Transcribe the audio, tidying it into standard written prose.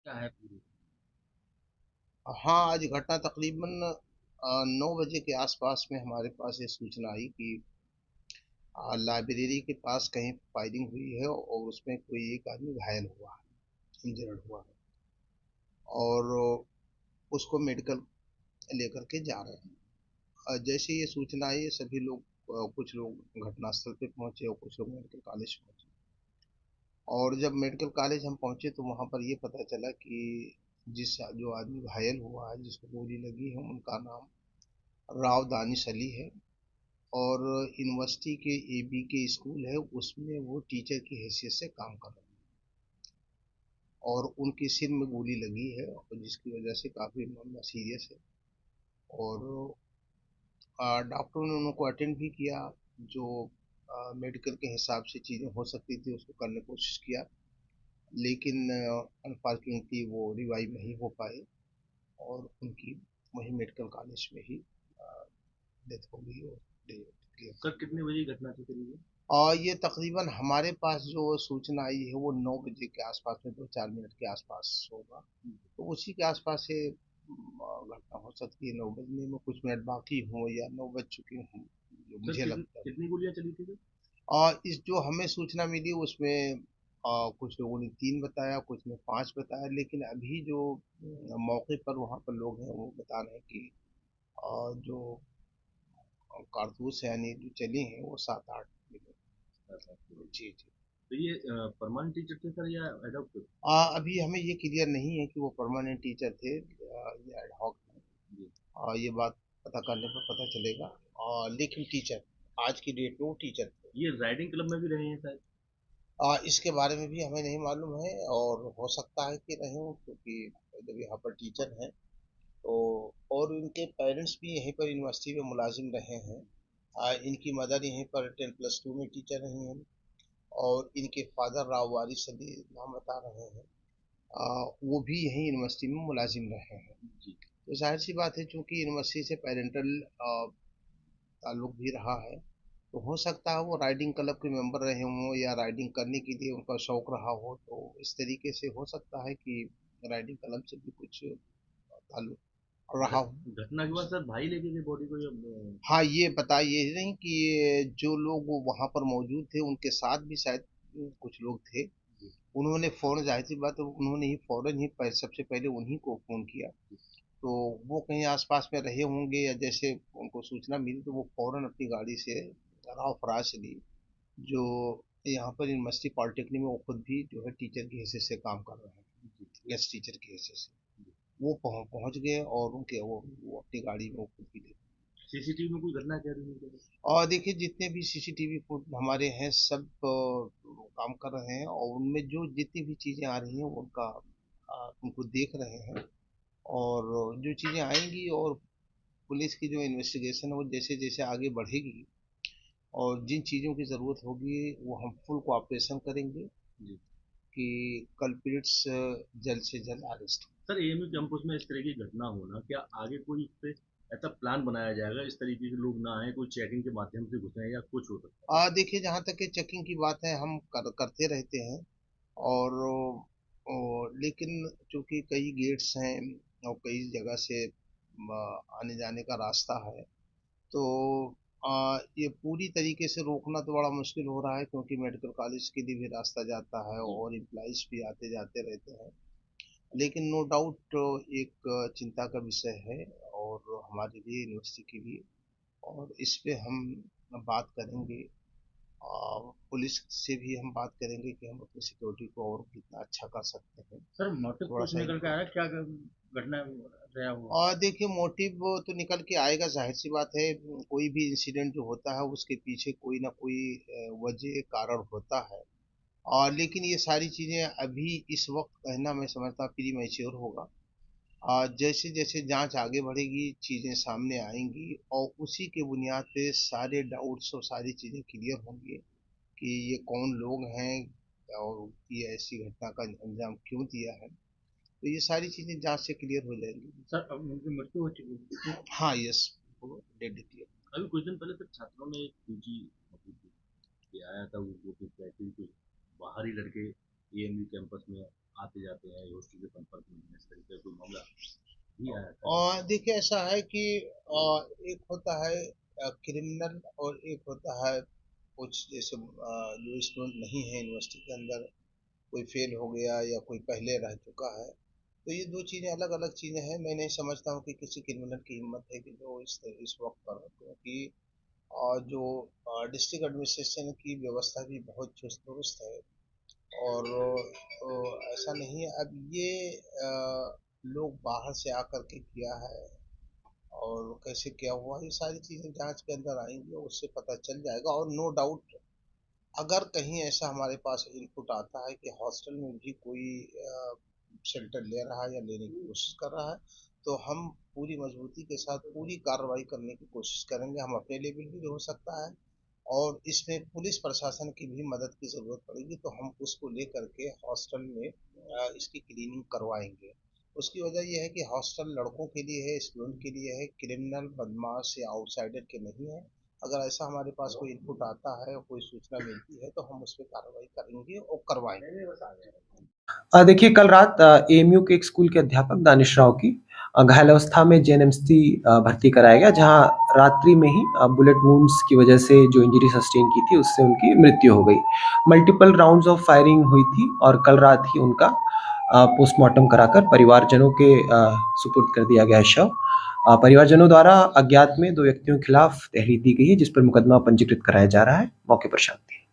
क्या है पूरी? हाँ, आज घटना तकरीबन 9 बजे के आसपास में हमारे पास ये सूचना आई कि लाइब्रेरी के पास कहीं फायरिंग हुई है और उसमें कोई एक आदमी घायल हुआ है, इंजर्ड हुआ है। और उसको मेडिकल लेकर के जा रहे हैं। जैसे ये सूचना आई, सभी लोग, कुछ लोग घटनास्थल पे पहुंचे और कुछ लोग मेडिकल कॉलेज पहुंचे। और जब मेडिकल कॉलेज हम पहुंचे तो वहां पर ये पता चला कि जिस जो आदमी घायल हुआ है, जिसको गोली लगी है, उनका नाम राव दानिश अली है। और यूनिवर्सिटी के एबी के स्कूल है, उसमें वो टीचर की हैसियत से काम कर रहे हैं। और उनके सिर में गोली लगी है और जिसकी वजह से काफ़ी मामला सीरियस है। और डॉक्टरों ने उनको अटेंड भी किया। जो मेडिकल के हिसाब से चीज़ें हो सकती थी उसको करने की कोशिश किया, लेकिन अनफॉर्चुनेटली वो रिवाइव नहीं हो पाए और उनकी वही मेडिकल कॉलेज में ही डेथ हो गई और क्लियर सर कर कितने दिया। बजे घटना थी करीब? और ये तकरीबन हमारे पास जो सूचना आई है वो 9 बजे के आसपास में, 2-4 मिनट के आसपास होगा। तो उसी के आसपास से घटना हो सकती है। 9 बजने में कुछ मिनट बाकी हों या 9 बज चुके हों, जो सर मुझे कितनी लगता है। कितनी गोलियां चली थी सर? और इस जो हमें सूचना मिली उसमें कुछ लोगों ने 3 बताया, कुछ ने 5 बताया, लेकिन अभी जो मौके पर वहाँ पर लोग हैं वो बता रहे हैं कि जो कारतूस है यानी जो चली हैं वो 7-8 मिले। अच्छा, तो जी जी। ये परमानेंट टीचर थे सर या एडॉप्ट? अभी हमें ये क्लियर नहीं है कि वो परमानेंट टीचर थे या एड हॉक हैं। जी। ये बात पता करने पर पता चलेगा। लेकिन टीचर, आज की डेट में वो टीचर थे। ये राइडिंग क्लब में भी रहे हैं शायद। इसके बारे में भी हमें नहीं मालूम है और हो सकता है कि रहे हों, क्योंकि जब यहाँ पर टीचर हैं तो। और इनके पेरेंट्स भी यहीं पर यूनिवर्सिटी में मुलाजिम रहे हैं। इनकी मदर यहीं पर 10+2 में टीचर रही हैं। और इनके फादर राव वारिस अली नाम बता रहे हैं, वो भी यहीं यूनिवर्सिटी में मुलाजिम रहे हैं। जी। तो जाहिर सी बात है, चूंकि यूनिवर्सिटी से पेरेंटल ताल्लुक भी रहा है, तो हो सकता है वो राइडिंग क्लब के मेंबर रहे हों या राइडिंग करने के लिए उनका शौक रहा हो। तो इस तरीके से हो सकता है कि राइडिंग क्लब से भी कुछ ताल्लुक रहा हो। घटना के बाद सर भाई लेके गए बॉडी को या हाँ, ये बताइए नहीं कि ये जो लोग वहां पर मौजूद थे उनके साथ भी शायद कुछ लोग थे। जी। उन्होंने फौरन, जाहिर सी बात है, उन्होंने ही फौरन ही सबसे पहले उन्हीं को फोन किया। तो वो कहीं आसपास में रहे होंगे या जैसे उनको सूचना मिली तो वो फौरन अपनी गाड़ी से राव फराज अली, जो यहाँ पर यूनिवर्सिटी पॉलिटेक्निक में वो खुद भी जो है टीचर की हैसियत से काम कर रहे हैं, जी। गेस्ट टीचर की हैसियत से, जी। वो पहुँच गए और उनके वो अपनी गाड़ी में वो खुद भी ले। सीसीटीवी में कोई घटना क्या रही है? और देखिए, जितने भी सीसीटीवी फुट हमारे हैं सब काम कर रहे हैं और उनमें जो जितनी भी चीज़ें आ रही हैं वो उनका उनको देख रहे हैं। और जो चीज़ें आएंगी और पुलिस की जो इन्वेस्टिगेशन है वो जैसे जैसे आगे बढ़ेगी और जिन चीज़ों की ज़रूरत होगी वो हम फुल कोऑपरेशन करेंगे जी। कि कल्प्रिट्स जल्द से जल्द अरेस्ट हो। सर एएमयू कैंपस में इस तरह की घटना होना, क्या आगे कोई इस पे ऐसा प्लान बनाया जाएगा इस तरीके के लोग ना आए, कोई चेकिंग के माध्यम से घुसे या कुछ हो सकता है? देखिए, जहाँ तक कि चेकिंग की बात है हम करते रहते हैं। और लेकिन चूंकि कई गेट्स हैं और कई जगह से आने जाने का रास्ता है, तो ये पूरी तरीके से रोकना तो बड़ा मुश्किल हो रहा है, क्योंकि मेडिकल कॉलेज के लिए भी रास्ता जाता है जी। और एम्प्लॉइज भी आते जाते रहते हैं। लेकिन नो डाउट एक चिंता का विषय है और हमारे लिए, यूनिवर्सिटी के लिए। और इस पे हम बात करेंगे और पुलिस से भी हम बात करेंगे कि हम अपनी सिक्योरिटी को और कितना अच्छा कर सकते हैं। सर मोटिव थोड़ा कुछ सा निकल के इम्प्रूव। आया क्या घटना रहा वो? और देखिए, मोटिव तो निकल के आएगा, जाहिर सी बात है। कोई भी इंसिडेंट जो होता है उसके पीछे कोई ना कोई वजह कारण होता है। और लेकिन ये सारी चीज़ें अभी इस वक्त कहना मैं समझता प्री मैच्योर होगा। जैसे जैसे जांच आगे बढ़ेगी चीज़ें सामने आएंगी और उसी के बुनियाद पे सारे डाउट्स और सारी चीज़ें क्लियर होंगी कि ये कौन लोग हैं और ये ऐसी घटना का अंजाम क्यों दिया है। तो ये सारी चीज़ें जांच से क्लियर हो जाएंगी। सर अब उनकी मृत्यु हो चुकी है। हाँ, यस, वो डेड क्लियर। अभी कुछ दिन पहले तक छात्रों में एक सूची मतलब कि आया था, वो कि कैसे कुछ बाहरी लड़के एएमयू कैंपस में आते जाते हैं हॉस्टल के संपर्क में हैं, इस तरीके का कोई मामला भी आया था? और देखिए ऐसा है कि एक होता है क्रिमिनल और एक होता है कुछ जैसे जो स्टूडेंट नहीं है यूनिवर्सिटी के अंदर, कोई फेल हो गया या कोई पहले रह चुका है, तो ये दो चीज़ें अलग अलग चीज़ें हैं। मैं नहीं समझता हूँ कि किसी क्रिमिनल की हिम्मत है कि जो इस वक्त पर हो, क्योंकि जो डिस्ट्रिक्ट एडमिनिस्ट्रेशन की व्यवस्था भी बहुत चुस्त दुरुस्त है। और ऐसा नहीं है। अब ये लोग बाहर से आकर के किया है और कैसे क्या हुआ, ये सारी चीज़ें जांच के अंदर आएंगी और उससे पता चल जाएगा। और नो डाउट अगर कहीं ऐसा हमारे पास इनपुट आता है कि हॉस्टल में भी कोई शेल्टर ले रहा है या लेने की कोशिश कर रहा है, तो हम पूरी मजबूती के साथ पूरी कार्रवाई करने की कोशिश करेंगे। हम अपने लेवल भी हो सकता है और इसमें पुलिस प्रशासन की भी मदद की ज़रूरत पड़ेगी, तो हम उसको लेकर के हॉस्टल में इसकी क्लीनिंग करवाएंगे। उसकी वजह यह है कि हॉस्टल लड़कों के लिए है, स्टूडेंट के लिए है, क्रिमिनल बदमाश या आउटसाइडर के नहीं है। अगर ऐसा हमारे पास कोई इनपुट आता है, कोई सूचना मिलती है, तो हम उस पर कार्रवाई करेंगे और करवाएंगे। देखिए कल रात एएमयू के एक स्कूल के अध्यापक दानिश राव की घायल अवस्था में जेएनएमसी भर्ती कराया गया, जहां रात्रि में ही बुलेट वुंड्स की वजह से जो इंजरी सस्टेन की थी उससे उनकी मृत्यु हो गई। मल्टीपल राउंड्स ऑफ फायरिंग हुई थी और कल रात ही उनका पोस्टमार्टम कराकर परिवारजनों के सुपुर्द कर दिया गया शव। परिवारजनों द्वारा अज्ञात में 2 व्यक्तियों के खिलाफ तहरीर दी गई है, जिस पर मुकदमा पंजीकृत कराया जा रहा है। मौके पर शांति।